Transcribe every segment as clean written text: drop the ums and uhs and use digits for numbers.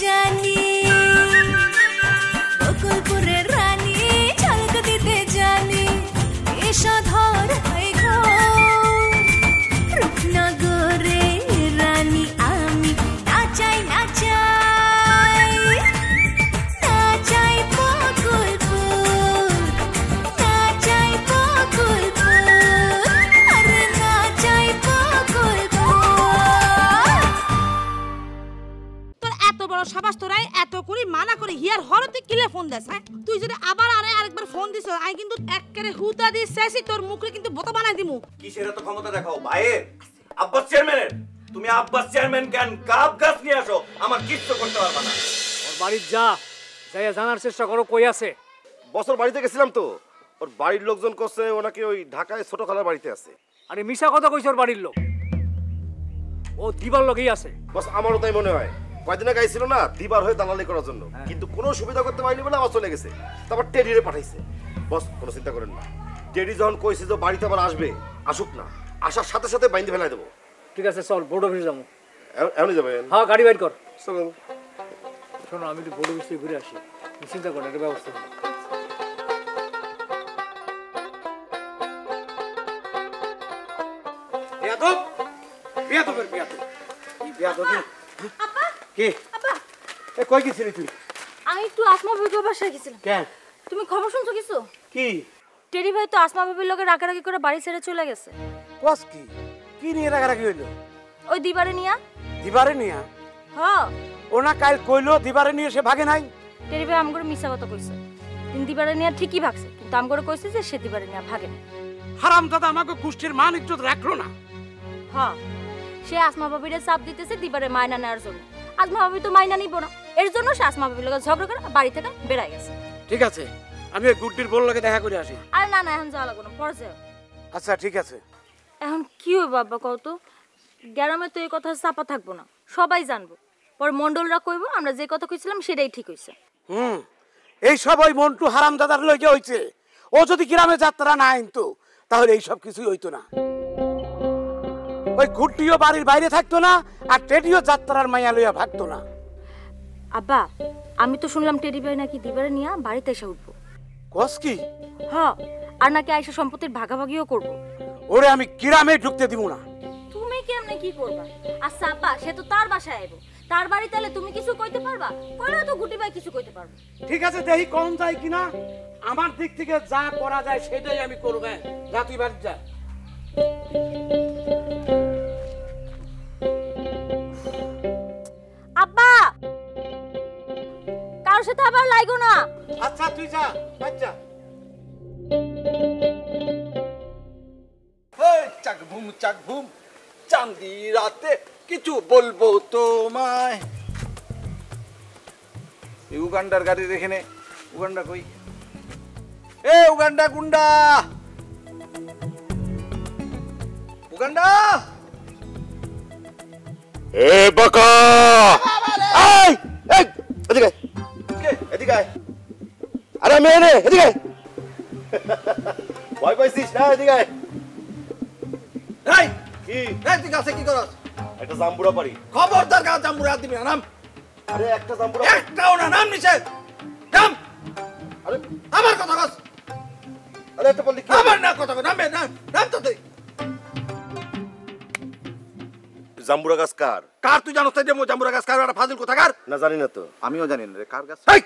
জানি বকুলপুরের রানী ঝলক দিতে জানি এসো ধর হয়ে গো রূপনগরে রানী আমি নাচাই নাচাই নাচাই বকুলপুর নাচাই বকুলপুর আরে নাচাই সাবাস তোরাই এত করে মানা করে হিয়ার হরতে কিলে ফোন দেস হ্যাঁ তুই যদি আবার আরেকবার ফোন দিস আই কিন্তু একবারে হুতা দি শেষই তোর মুখে কিন্তু বোতা বানাই দিমু কিসের এত ক্ষমতা দেখাও ভাইয়ের আব্বাস চেয়ারম্যানের তুমি আব্বাস চেয়ারম্যান কেন কাপ গাছ নিয়ে আসো আমার কিচ্ছু করতে পারবা না ওর বাড়ি যা যাইয়া জানার চেষ্টা করো কই আছে বছর বাড়িতে গেছিলাম তো ওর বাড়ির লোকজন কইছে ওনাকে ওই ঢাকায় ছোট খালার বাড়িতে আছে আরে মিশা কথা কইছ ওর বাড়ির লোক ও দিবার লগেই আছে বস আমারও তাই মনে হয় কয়দিন আগে আইছিল না দিবার হয়ে দালালি করার জন্য কিন্তু কোনো সুবিধা করতে পারিনি বলে আবার চলে গেছে তারপর টেডিরে পাঠাইছে বস কোনো চিন্তা করেন না টেডি যখন কইছে যে বাড়িতে আবার আসবে আসুক না আসার সাথে সাথে বাইন্দে ফেলাই দেবো ঠিক আছে চল বোর্ড অফিসে যাবো এমনি যাবেন হ্যাঁ গাড়ি বাইর কর চলুন শোনো আমি একটু বোর্ড অফিসে ঘুরে আসি চিন্তা করেন একটা ব্যবস্থা কই গেছিলি তুই আমি একটু আসমা ভাবির বাসায় গেছিলাম কেন তুমি খবর শুনছো কিছু কি টেরি ভাই তো আসমা ভাবির লগে রাগারাগি করে বাড়ি ছেড়ে চলে গেছে কস কি কি নিয়ে রাগারাগি হইলো ওই দিবারে নিয়া দিবারে নিয়া হ্যাঁ ওনা কাল কইলো দিবারে নিয়ে সে ভাগে নাই টেরি ভাই আমগরে মিছা কথা কইছে তিন দিবারে নিয়া ঠিকই ভাগছে কিন্তু আমগরে কইছে যে সে দিবারে নিয়া ভাগে না হারামজাদা আমাকে গোষ্ঠীর মান ইজ্জত রাখলো না হ্যাঁ সে আসমা ভাবিরে চাপ দিতেছে দিবারে মাইনা নেওয়ার জন্য আসমা ভাবি তো মাইনা নিব না এর জন্য সে আসমা ভাবির লগে ঝগড়া করে বাড়ি থেকে বেরাই গেছে ঠিক আছে আমি ওই গুড্ডির বল লাগে দেখা করে আসি আরে না না এখন যাওয়া লাগবে না পরে যাও আচ্ছা ঠিক আছে এখন কি হবে বাবা কত গ্রামে তো এই কথা চাপা থাকবো না সবাই জানবো পর মন্ডলরা কইবো আমরা যে কথা কইছিলাম সেটাই ঠিক হইছে এই সব ওই মন্টু হারামজাদার লইগে হইছে ও যদি গ্রামে যাত্রা না আনতো তাহলে এই সব কিছুই হইতো না ওই গুড্ডিও বাড়ির বাইরে থাকতো না আর টেডিও যাত্রার মাইয়া লইয়া ভাগতো না আব্বা আমি তো শুনলাম টেডি ভাই নাকি দিবারে নিয়া বাড়িতে এসে উঠবো কস কি হ্যাঁ আর নাকি আইসা সম্পত্তির ভাগাভাগিও করবো ওরে আমি গ্রামে ঢুকতে দিব না তুমি কেমনে কি করবা আচ্ছা আব্বা সে তো তার বাসায় আইবো তার বাড়ি তাহলে তুমি কিছু কইতে পারবা কইলেও তো গুটি ভাই কিছু কইতে পারবে ঠিক আছে দেখি কম যায় কিনা আমার দিক থেকে যা করা যায় সেটাই আমি করব যা তুই বাড়ি যা আব্বা কার সাথে আবার লাইগো না আচ্ছা তুই যা বাচ্চা এই চাক ভুম চাঁদি রাতে কিছু বলবো তোমায় এই উগান্ডার গাড়ির এখানে উগান্ডা কই এ উগান্ডা গুন্ডা উগান্ডা এ বকা এই এই এদিকে এদিকে আরে মেরে এদিকে ভয় পাইছিস না এদিকে এই কি এই তুই গাছে কি করছ একটা জাম্বুরা পারি খবরদার গাছ জাম্বুরা দিবি না নাম আরে একটা জাম্বুরা একটাও না নাম নিচে নাম আরে আমার কথা কস আরে একটা বললি কি আমার না কথা নামে নাম নাম তো তুই জাম্বুরা গাছ কার কার তুই জানোস তাই জাম্বুরা গাছ কার একটা ফাজিল কোথাকার না জানি না তো আমিও জানি না রে কার গাছ এই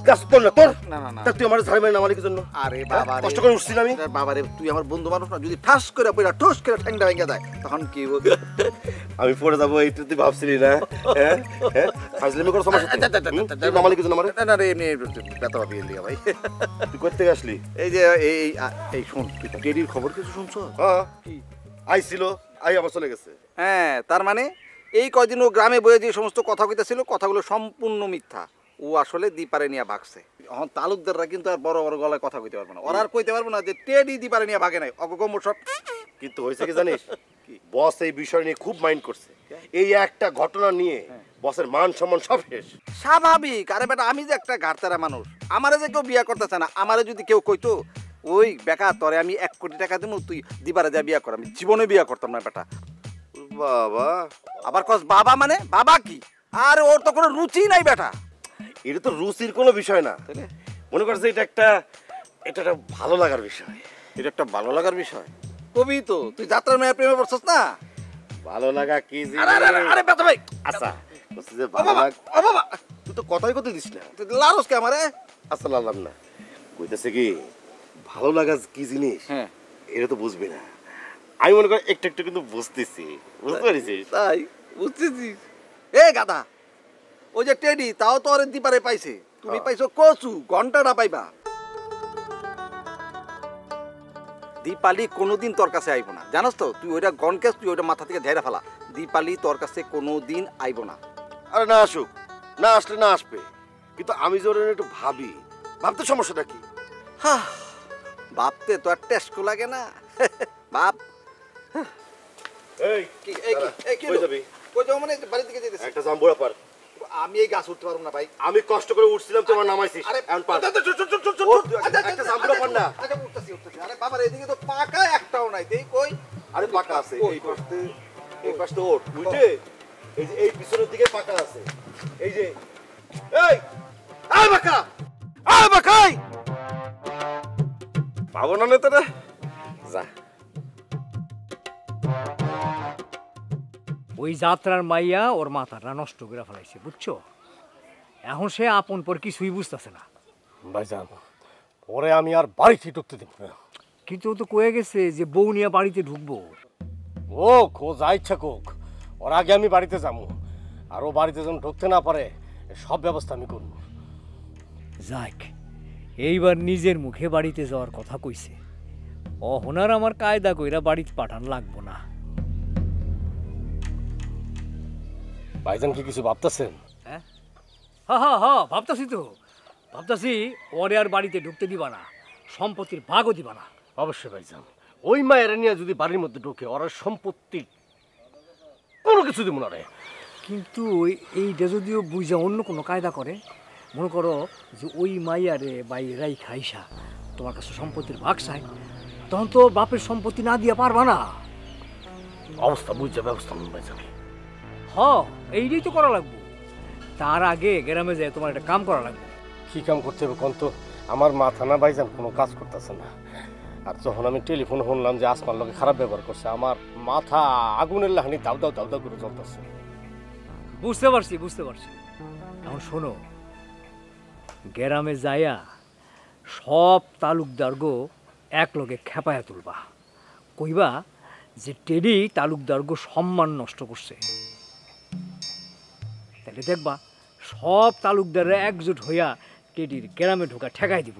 গাছ তোর না তোর না না না তুই আমার ঝাড়ি মারি নামালি কি জন্য আরে বাবা রে কষ্ট করে উঠছি না আমি বাবা রে তুই আমার বন্ধু মানুষ না যদি ঠাস করে পড়া ঠোস করে ঠ্যাংটা ভেঙে যায় তখন কি হবে আমি পড়ে যাবো এইটা তুই ভাবছিলি না হ্যাঁ হ্যাঁ ফাজলামি করছ আমার সাথে তুই নামালি কি জন্য আমার না না রে এমনি ব্যথা পাবি এলি ভাই তুই কই থেকে আসলি এই যে এই শুন তুই টেডির খবর কিছু শুনছো হ্যাঁ কি আইছিল আই আবার চলে গেছে হ্যাঁ তার মানে এই কয়দিন ও গ্রামে বয়ে যে সমস্ত কথা কইতাছিল কথাগুলো সম্পূর্ণ মিথ্যা ও আসলে দিপারে নিয়ে ভাগছে এখন তালুকদাররা কিন্তু আর বড় বড় গলায় কথা কইতে পারবে না ওরা আর কইতে পারবে না যে টেডি দিপারে নিয়ে ভাগে নাই অগগম সব কিন্তু হয়েছে কি জানিস বস এই বিষয় নিয়ে খুব মাইন্ড করছে এই একটা ঘটনা নিয়ে বসের মান সম্মান সব শেষ স্বাভাবিক আরে বেটা আমি যে একটা ঘাটতারা মানুষ আমারে যে কেউ বিয়া করতেছে না আমারে যদি কেউ কইতো ওই বেকার তরে আমি 1 কোটি টাকা দেবো তুই দিবারে যা বিয়া কর আমি জীবনে বিয়া করতাম না বেটা বাবা আবার কস বাবা মানে বাবা কি আর ওর তো কোনো রুচি নাই বেটা। এটা তো রুচির কোনো বিষয় না, মনে করছে এটা একটা ভালো লাগার বিষয়। এটা একটা ভালো লাগার বিষয়। কবি তো তুই যাত্রার মেয়ের প্রেমে পড়ছস না? ভালো লাগা কি জিনিস? আরে বেটা ভাই, আচ্ছা বলছি যে ভালো লাগ, ও বাবা, তুই তো কথাই কথা দিস না। তুই লারস কে আমারে? আচ্ছা লাগাম না, কইতেছে কি ভালো লাগা কি জিনিস হ্যাঁ, এটা তো বুঝবি না। আমি মনে করি একটু একটু কিন্তু বুঝতেছি, বুঝতে পারিস? তাই বুঝতেছি। এ গাধা, ওই যে টেডি তাও তো ওর দিপারে পাইছে, তুমি পাইছো কচু, ঘন্টাটা পাইবা। দীপালি কোনোদিন তোর কাছে আইব না, জানোস তো? তুই ওইটা গনকেস, তুই ওইটা মাথা থেকে ঝেড়ে ফেলা। দীপালি তোর কাছে কোনোদিন আইব না। আরে না আসুক, না আসলে না আসবে, কিন্তু আমি যদি একটু ভাবি, ভাবতে সমস্যাটা কি? হ্যাঁ, ভাবতে তো আর টেস্ট লাগে না। ভাব। এই কই যাবি? কই যাও মানে? বাড়ি থেকে যেতেছি। একটা জাম্বুরা পার। আমি এই গাছ উঠতে পারবো না ভাই। আমি কষ্ট করে উঠছিলাম, তোমার নামাইছিস। আরে এখন পার। একটা জাম্বুরা পার না। আচ্ছা উঠতেছি। আরে বাবার এদিকে তো পাকা একটাও নাই, দেই কই? আরে পাকা আছে এই পাশে ওঠ, উঠে এই যে এই পিছনের দিকে পাকা আছে। এই যে এই বাকা, বাকাই পাবো না নেতারা, যা। ওই যাত্রার মাইয়া ওর মাথাটা নষ্ট করে ফেলাইছে, বুঝছো? এখন সে আপন পর কিছুই বুঝতেছে না। ভাইজান পরে আমি আর বাড়িতে ঢুকতে দেব না। কিন্তু ও তো কয়ে গেছে যে বউ নিয়ে বাড়িতে ঢুকবো। ও যা ইচ্ছা কোক, ওর আগে আমি বাড়িতে যাবো, আর ও বাড়িতে যখন ঢুকতে না পারে সব ব্যবস্থা আমি করবো। যাক, এইবার নিজের মুখে বাড়িতে যাওয়ার কথা কইছে। অহনার আমার কায়দা কইরা বাড়িতে পাঠান লাগবো না। ভাইজান কি কিছু ভাবতেছেন? হ্যাঁ হ্যাঁ ভাবতাছি ওরে আর বাড়িতে ঢুকতে দিবা না, সম্পত্তির ভাগও দিবা না। অবশ্যই ভাইজান, ওই মায়ের নিয়ে যদি বাড়ির মধ্যে ঢোকে ওর সম্পত্তি কোনো কিছু দিব না রে। কিন্তু এইটা যদিও বুঝা অন্য কোনো কায়দা করে, মনে করো যে ওই মাইয়ারে বাইরাই খাইসা তোমার কাছে সম্পত্তির ভাগ চাই, তখন তো বাপের সম্পত্তি না দিয়া পারবা না। অবস্থা বুঝছে ব্যবস্থা নেন ভাইজান। এইটাই তো করা লাগবো। তার আগে গ্রামে যায় তোমার একটা কাম করা লাগবে। কি কাম করতে হবে কোন তো? আমার মাথা না ভাইজান কোনো কাজ করতেছে না। আর যখন আমি টেলিফোন শুনলাম যে আসমার লোকে খারাপ ব্যবহার করছে, আমার মাথা আগুনের লাহানি দাউ দাউ করে চলতেছে। বুঝতে পারছি। এখন শোনো, গ্রামে যাইয়া সব তালুকদার গো এক লগে খেপায়া তুলবা, কইবা যে টেডি তালুকদার গো সম্মান নষ্ট করছে। তাহলে দেখবা সব তালুকদাররা একজোট হইয়া টেডির গ্রামে ঢোকা ঠেকাই দিব।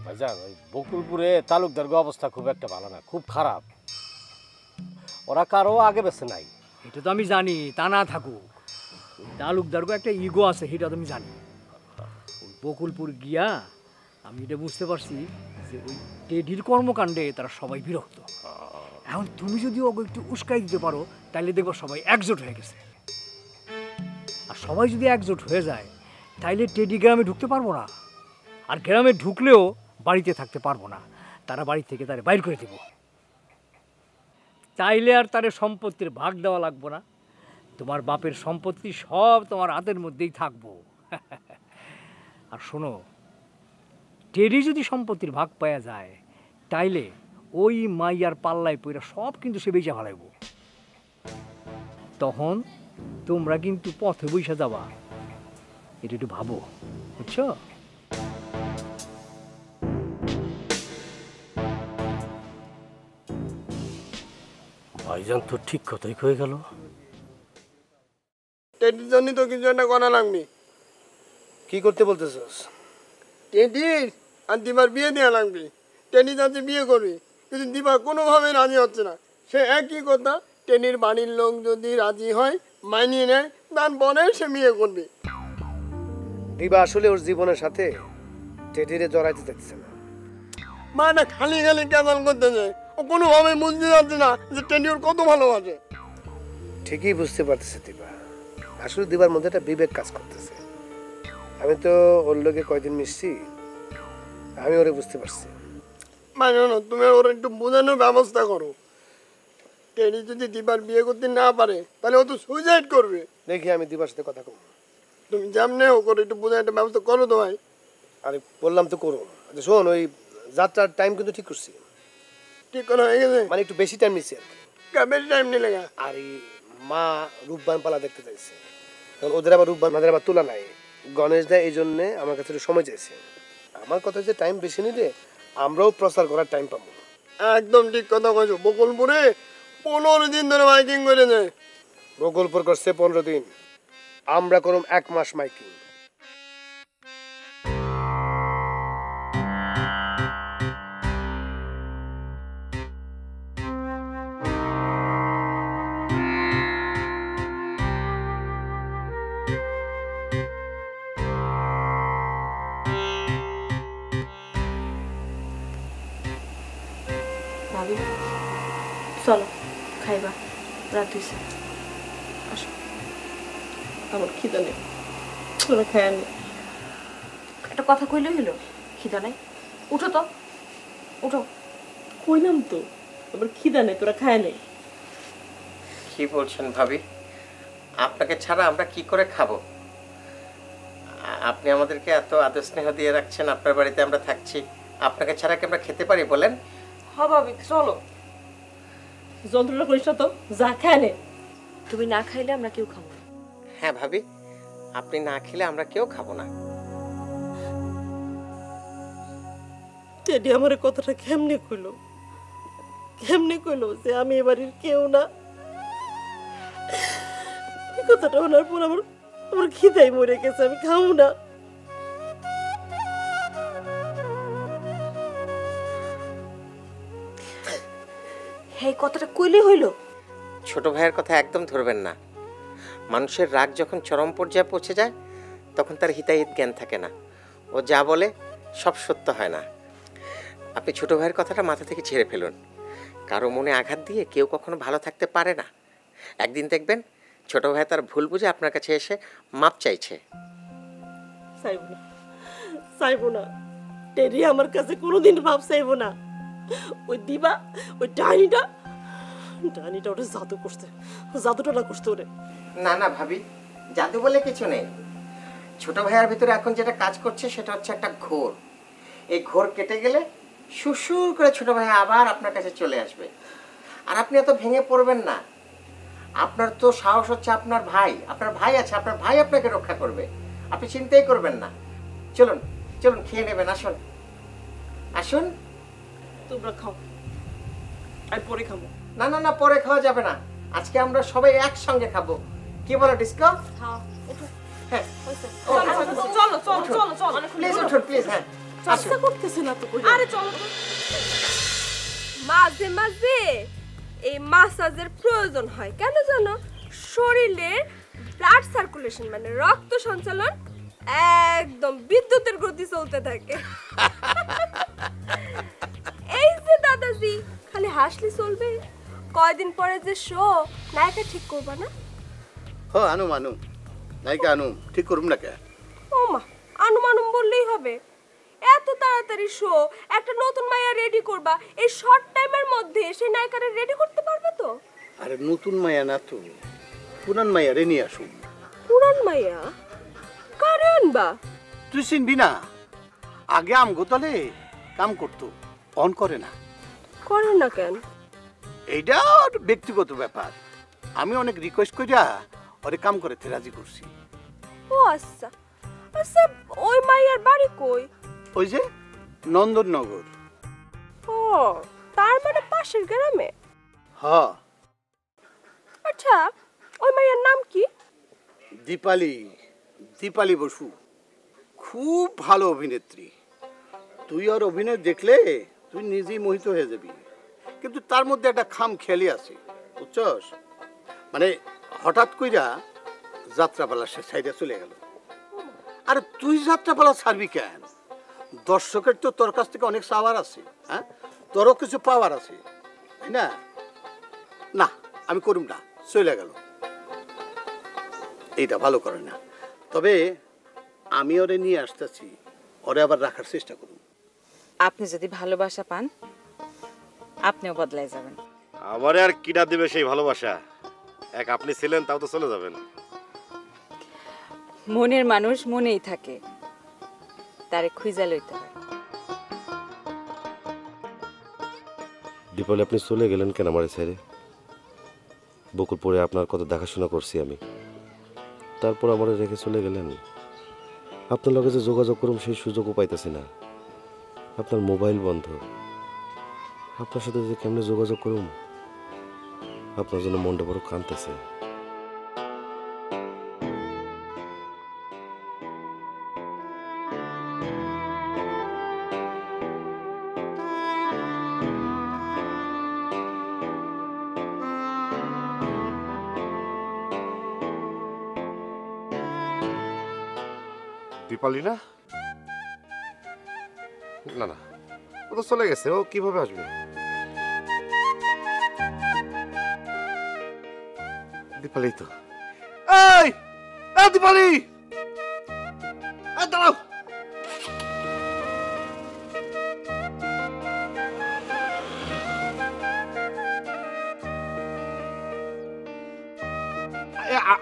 ভাইজান ওই বকুলপুরে তালুকদার গো অবস্থা খুব একটা ভালো না, খুব খারাপ। ওরা কারো আগে বেছে নাই। এটা তো আমি জানি, তা না থাকুক, ওই তালুকদার গো একটা ইগো আছে, সেটা তো আমি জানি। ওই বকুলপুর গিয়া আমি এটা বুঝতে পারছি যে ওই টেডির কর্মকাণ্ডে তারা সবাই বিরক্ত। এখন তুমি যদি ওকে একটু উস্কাই দিতে পারো, তাহলে দেখবো সবাই একজোট হয়ে গেছে। আর সবাই যদি একজোট হয়ে যায়, তাইলে টেডি গ্রামে ঢুকতে পারবো না, আর গ্রামে ঢুকলেও বাড়িতে থাকতে পারবো না। তারা বাড়ি থেকে তারে বাইর করে দেব। চাইলে আর তারে সম্পত্তির ভাগ দেওয়া লাগবো না। তোমার বাপের সম্পত্তি সব তোমার হাতের মধ্যেই থাকবো। আর শোনো, টেডি যদি সম্পত্তির ভাগ পাওয়া যায়, তাইলে ওই মাইয়ার পাল্লায় পইরা সব কিন্তু সে বেচা ফেলাইব। তখন তোমরা কিন্তু পথে বইসা যাবা। এটা একটু ভাবো, বুঝছো? ভাইজান তো ঠিক কথাই হয়ে গেল। টেডির জন্য তো কিছু একটা করা লাগবে। কি করতে বলতেছস? টেডির আর দিবার বিয়ে দেওয়া লাগবে। টেডি যাতে বিয়ে করবে, কিন্তু দিবা কোনোভাবে রাজি হচ্ছে না। সে একই কথা, টেডির বাড়ির লোক যদি রাজি হয়, মানিয়ে নেয়, তারপরে সে বিয়ে করবে। দিবা আসলে ওর জীবনের সাথে টেডিরে জড়াইতে চাইছে না। মাটা খালি খালি ক্যাচাল করতে যায়, ও কোনোভাবে বুঝতে যাচ্ছে না যে টেডি ওর কত ভালোবাসে। ঠিকই বুঝতে পারতেছে দিবা, আসলে দিবার মধ্যে একটা বিবেক কাজ করতেছে। আমি তো ওর লোকে কয়দিন মিশছি, আমি ওরে বুঝতে পারছি। মানে না, তুমি ওর একটু বোঝানোর ব্যবস্থা করো। টেডি যদি দিবার বিয়ে করতে না পারে, তাহলে ও তো সুইসাইড করবে। দেখি আমি দিবার সাথে কথা কম। তুমি যেমনে হোক করে একটু বোঝার একটা ব্যবস্থা করো তো ভাই। আরে বললাম তো করো। আচ্ছা শোন, ওই যাত্রার টাইম কিন্তু ঠিক করছি, ঠিক করা হয়ে গেছে? মানে একটু বেশি টাইম নিচ্ছি আর কি। বেশি টাইম নিলে গা? আর এই মা রূপবান পালা দেখতে চাইছে, কারণ ওদের আবার রূপবান মাদের আবার তোলা নাই। গণেশ দা এই জন্যে আমার কাছে একটু সময় চাইছে। আমার কথা হচ্ছে টাইম বেশি নিলে আমরাও প্রচার করার টাইম পাবো। একদম ঠিক কথা কইছো। বকুলপুরে 15 দিন ধরে মাইকিং করে নেয়। বকুলপুর করছে 15 দিন, আমরা করুম 1 মাস মাইকিং। ভাবি চলো খাইবা, রাত হইছে। আসো, আমার খিদা নেই, তোরা খাই আনি। একটা কথা কইলে হইলো, খিদা নাই? উঠো তো, উঠো। কইলাম তো আমার খিদা নেই, তোরা খায় নেই। কি বলছেন ভাবি? আপনাকে ছাড়া আমরা কি করে খাবো? আপনি আমাদেরকে এত আদর স্নেহ দিয়ে রাখছেন, আপনার বাড়িতে আমরা থাকছি, আপনাকে ছাড়া কি আমরা খেতে পারি বলেন? হ্যাঁ ভাবি চলো, যন্ত্রণা করিস না তো, যা খায় নে। তুমি না খাইলে আমরা কেউ খাবো না। হ্যাঁ ভাবি, আপনি না খেলে আমরা কেউ খাবো না। টেডি আমার কথাটা কেমনে কইলো যে আমি এবারের কেউ না? এই কথাটা শোনার পর আমার খিদাই মরে গেছে, আমি খাবো না। এই কথাটা কইলে হইলো? ছোট ভাইয়ের কথা একদম ধরবেন না। মানুষের রাগ যখন চরম পর্যায়ে পৌঁছে যায় তখন তার হিতাহিত জ্ঞান থাকে না, ও যা বলে সব সত্য হয় না। আপনি ছোট ভাইয়ের কথাটা মাথা থেকে ছেড়ে ফেলুন। কারো মনে আঘাত দিয়ে কেউ কখনো ভালো থাকতে পারে না। একদিন দেখবেন ছোট ভাই তার ভুল বুঝে আপনার কাছে এসে মাপ চাইছে। চাইবো না, টেডি আমার কাছে কোনোদিন মাপ চাইবো না। ওই দিবা, ওই ডাইনিটা ওটা জাদুটা করতে ওরে। না না ভাবি, জাদু বলে কিছু নেই। ছোট ভাইয়ের ভিতরে এখন যেটা কাজ করছে সেটা হচ্ছে একটা ঘোর। এই ঘোর কেটে গেলে সুসুর করে ছোট ভাই আবার আপনার কাছে চলে আসবে। আর আপনি এত ভেঙে পড়বেন না। আপনার তো সাহস হচ্ছে আপনার ভাই আছে, আপনার ভাই আপনাকে রক্ষা করবে, আপনি চিন্তাই করবেন না। চলুন চলুন, খেয়ে নেবেন, আসুন আসুন। তোমরা খাও, আমি পরে খাবো। না না না, পরে খাওয়া যাবে না, আজকে আমরা সবাই একসঙ্গে খাবো। কি বলো ডিস্কো? হ্যাঁ চলো চলো চলো চলো, প্লিজ উঠুন প্লিজ। হ্যাঁ চেষ্টা করতেছে না তো। আরে চলো। মাঝে মাঝে এই মাসাজের প্রয়োজন হয়, কেন জানো? শরীরের ব্লাড সার্কুলেশন মানে রক্ত সঞ্চালন একদম বিদ্যুতের গতি চলতে থাকে। এই যে দাদাজি, খালি হাসলে চলবে? কয়দিন পরে যে শো, নায়িকা ঠিক করবা না? আনুম নায়িকা আনুম, ঠিক করুম না কে? ও মা, আনুমানুম বললেই হবে? এত তাড়াতাড়ি শো, একটা নতুন মাইয়া রেডি করবা, এই শর্ট টাইমের মধ্যে সেই নায়িকারে রেডি করতে পারবে তো? আরে নতুন মায়া না তো, পুরান মায়া রে নিয়ে আসুন। পুরান মাইয়া? কারে আনবা? তুই চিনবি না? আগে আমগোতলে কাম করতো, অন করে না। করে না কেন? এইটা ব্যক্তিগত ব্যাপার। আমি অনেক রিকোয়েস্ট কইরা ওরে কাম করতে রাজি করছি। ও আচ্ছা আচ্ছা, ওই মাইয়ার বাড়ি কই? ওই যে নন্দননগর। ও, তার মানে পাশের গ্রামে? হ্যাঁ। আচ্ছা, ওই মাইয়ার নাম কি? দীপালি বসু। খুব ভালো অভিনেত্রী। তুই আর অভিনয় দেখলে তুই নিজেই মোহিত হয়ে যাবি। কিন্তু তার মধ্যে একটা খাম খেয়ালি আছে, বুঝছস? মানে হঠাৎ কইরা যাত্রাপালা সে সাইডে চলে গেল। আর তুই যাত্রাপালা ছাড়বি কেন? দর্শকের তো তোর কাছ থেকে অনেক চাওয়ার আছে, হ্যাঁ, তোরও কিছু পাওয়ার আছে, তাই না? না, আমি করুম না, চলে গেল। এইটা ভালো করে না। তবে আমি ওরে নিয়ে আসতেছি, ওরে আবার রাখার চেষ্টা করুন। আপনি যদি ভালোবাসা পান আপনিও বদলাই যাবেন। আমারে আর কিনা দেবে সেই ভালোবাসা? এক আপনি ছিলেন, তাও তো চলে যাবেন। মনের মানুষ মনেই থাকে, তারে খুঁজা লইতে হয়। দীপালি, আপনি চলে গেলেন কেন আমার ছেড়ে? বকুলপুরে আপনার কত দেখাশোনা করছি আমি, তারপর আমার রেখে চলে গেলেন। আপনার লগে যে যোগাযোগ করুম সেই সুযোগও পাইতেছি না। আপনার মোবাইল বন্ধ, আপনার সাথে যে কেমনে যোগাযোগ করুম, আপনার জন্য মনটা বড় কাঁদতেছে। দীপালি না, না না, ও তো চলে গেছে। ও কিভাবে আসবে? দীপালি তো, এই দীপালি, দাঁড়াও।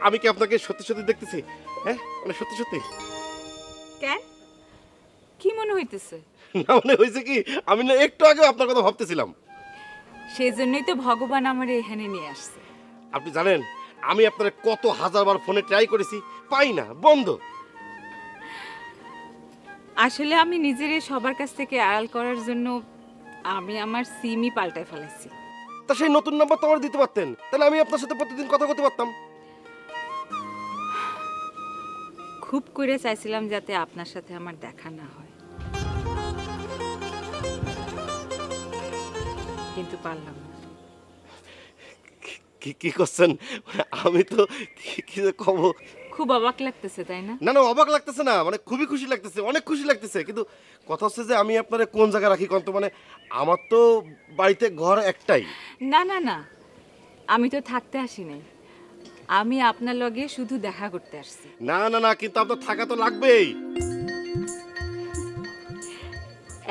আমি কি আপনাকে সত্যি সত্যি দেখতেছি? হ্যাঁ, মানে সত্যি সত্যি। কেন, কি মনে হইতেছে? না মানে হয়েছে কি, আমি না একটু আগে আপনার কথা ভাবতেছিলাম। সেই জন্যই তো ভগবান আমার এখানে নিয়ে আসছে। আপনি জানেন আমি আপনার কত হাজারবার ফোনে ট্রাই করেছি, পাই না, বন্ধ। আসলে আমি নিজের সবার কাছ থেকে আড়াল করার জন্য আমি আমার সিমই পাল্টায় ফেলেছি। তা সেই নতুন নাম্বার তো আমার দিতে পারতেন, তাহলে আমি আপনার সাথে প্রতিদিন কথা বলতে পারতাম। খুব করে চাইছিলাম যাতে আপনার সাথে আমার দেখা না হয়, কিন্তু পারলাম না। কি করছেন? আমি তো কি কব, খুব অবাক লাগতেছে তাই না? না না, অবাক লাগতেছে না, মানে খুবই খুশি লাগতেছে, অনেক খুশি লাগতেছে। কিন্তু কথা হচ্ছে যে আমি আপনার কোন জায়গায় রাখি কোন, তো মানে আমার তো বাড়িতে ঘর একটাই। না না না, আমি তো থাকতে আসি নাই, আমি আপনার লগে শুধু দেখা করতে আসছি। না না না, কিন্তু আপনার থাকা তো লাগবেই।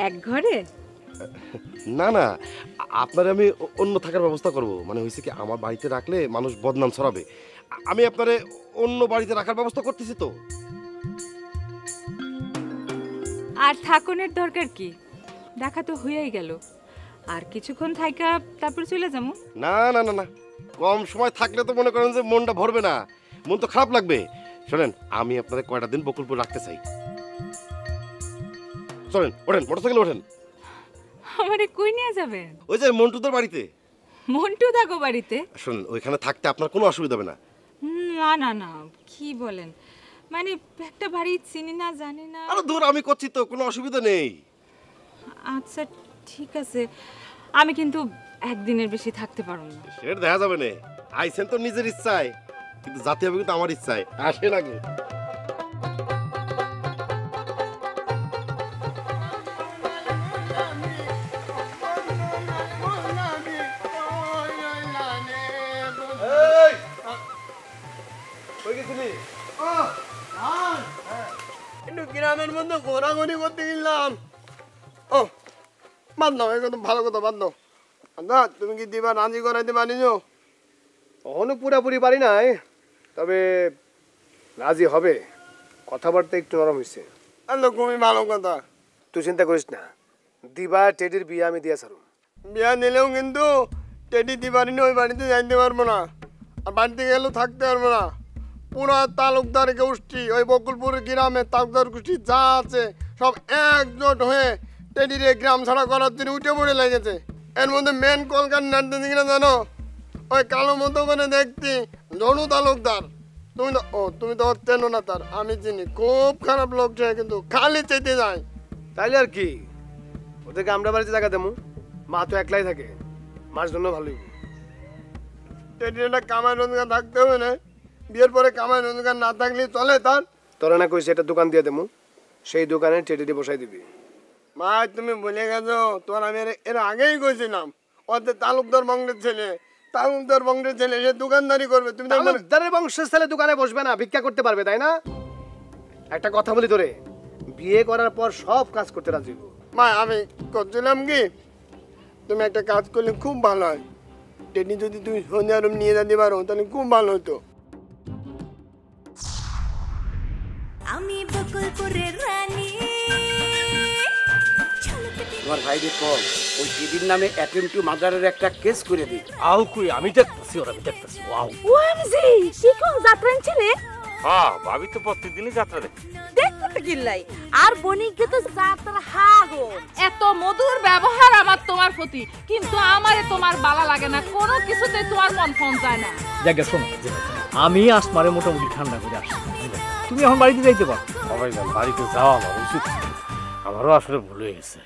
এক ঘরে? না না, আপনার আমি অন্য থাকার ব্যবস্থা করব। মানে হয়েছে কি, আমার বাড়িতে রাখলে মানুষ বদনাম ছড়াবে, আমি আপনারে অন্য বাড়িতে রাখার ব্যবস্থা করতেছি তো। আর থাকনের দরকার কি, দেখা তো হয়েই গেল, আর কিছুক্ষণ থাইকা তারপর চলে যাবো। না না না না, কম সময় থাকলে তো মনে করেন যে মনটা ভরবে না, মন তো খারাপ লাগবে। শোনেন, আমি আপনাদের কয়টা দিন বকুলপুর রাখতে চাই। চলেন, ওঠেন, মোটরসাইকেল ওঠেন। আমারে কই নিয়ে যাবেন? ওই যে মন্টুদের বাড়িতে। মন্টু থাকো বাড়িতে? শোনেন, ওইখানে থাকতে আপনার কোনো অসুবিধা হবে না। না না না, কি বলেন, মানে একটা বাড়ি চিনি না, জানি না। আরে দূর, আমি করছি তো, কোনো অসুবিধা নেই। আচ্ছা ঠিক আছে, আমি কিন্তু একদিনের বেশি থাকতে পারবো না। সেটা দেখা যাবে না, আইছেন তো নিজের ইচ্ছায়, কিন্তু জাতি হবে কিন্তু আমার ইচ্ছায়। আসেন আগে। একটু গ্রামের মধ্যে ঘোরাঘুরি করতে গেলাম। ও বাদ দাও, একদম ভালো কথা, বাদ দাও। আচ্ছা, তুমি কি দিবা রাজি করাইতে পারিছো? কখনো পুরাপুরি পারি নাই, তবে রাজি হবে। কথাবার্তা একটু নরম হয়েছে। খুবই ভালো কথা। তুই চিন্তা করিস না, দিবা টেডির বিয়ে আমি দিয়া ছাড়ুম। বিয়া নিলেও কিন্তু টেডি দিবারিনি ওই বাড়িতে যাইতে পারবো না, আর বাড়িতে গেলেও থাকতে পারবো না। পুরো তালুকদার গোষ্ঠী, ওই বকুলপুর গ্রামে তালুকদার গোষ্ঠী যা আছে সব একজোট হয়ে টেডির গ্রাম ছাড়া করার জন্য উঠে পড়ে লেগেছে। এর মধ্যে মেন কলকার নাড়তে দিকে না জানো, ওই কালো মতো করে দেখতি জনু তালুকদার। তুমি তো চেনো না তার, আমি চিনি, খুব খারাপ লোক সে, কিন্তু খালি চেতে যায়। তাইলে আর কি, ওদেরকে আমরা বাড়িতে জায়গা দেবো, মা তো একলাই থাকে, মার জন্য ভালোই। টেডির একটা কামাই রোজগার থাকতে হবে না, বিয়ের পরে কামাই রোজগার না থাকলে চলে তার। তোরা না কইছে একটা দোকান দিয়ে দেবো, সেই দোকানে টেডিটি বসাই দিবি। মা তুমি বলে গেছো, তোমার আমি এর আগেই কইছিলাম, ওদের তালুকদার বংশের ছেলে, তালুকদার বংশের ছেলে, সে দোকানদারি করবে। তুমি তালুকদারের বংশের ছেলে দোকানে বসবে না, ভিক্ষা করতে পারবে, তাই না? একটা কথা বলি তোরে, বিয়ে করার পর সব কাজ করতে রাজি। মা আমি করছিলাম কি, তুমি একটা কাজ করলে খুব ভালো হয়। টেডি যদি তুমি সন্ধ্যা রুম নিয়ে যেতে পারো তাহলে খুব ভালো হতো। আমি বকুলপুরের রানী। তোমার ভাইরে কল ওই দিদির নামে অ্যাটেম্প টু মার্ডারের একটা কেস করে দিই। আও কই আমি দেখতেছি ওরা, আমি দেখতেছি। ওয়াও ওএমজি কি কোন যাত্রা ছিলে? হ্যাঁ ভাবি তো প্রত্যেকদিনই যাত্রা দেখে। দেখতে তো গিল্লাই আর বনিকে তো যাত্রা হাগো। এত মধুর ব্যবহার আমার তোমার প্রতি, কিন্তু আমারে তোমার ভালো লাগে না, কোনো কিছুতে তোমার মন ফোন যায় না। জায়গা শোনো, আমি আসমারে মোটামুটি ঠান্ডা করে আসছি, তুমি এখন বাড়িতে যাইতে পারো। সবাই বাড়িতে যাওয়া আমার উচিত, আমারও আসলে ভুল হয়ে গেছে।